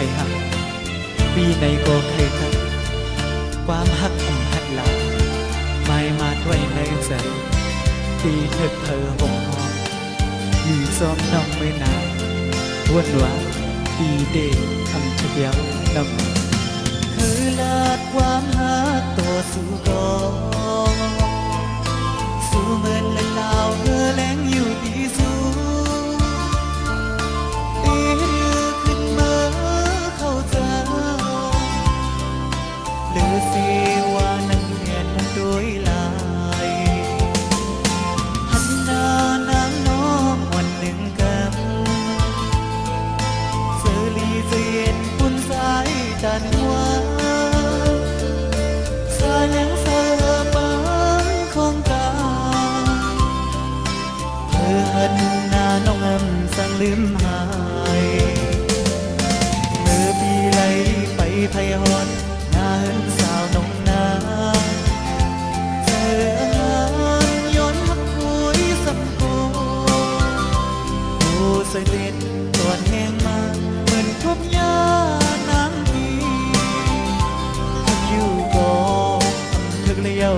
ยหักปีในก็เคยทักความหักของหัดลาไม่มาด้วยในใจปีเถิดเธอหงหอมอยู่ซ้อมน้องไม่นานวนว่าปีเด็กคำเดียวน้ำคือลาดความหักตัวสู่ก่อนสู่เหมือนเล่นลาวเมื่อแรงอยู่ดีสู่ตีขึ้นมาเข้าใจหรือสิว่านั่งเห็นโดยลายหันหน้านางน้องวันหนึ่งกันเสรีเสียนปุ่นสายดันหัวสายังเสือปานของกาเพื่อหันหน้าน้องอำสั่งลืมหายเมื่อปีไหลไปไทยฮอนหน้าเหินสาวน้องนาเธอย้อนหักคุยสับกูผู้ใส่เล็ดตอนแห้งมาเหมือนทบยานางพีทักอยู่ก็ทำทึกเลี้ยว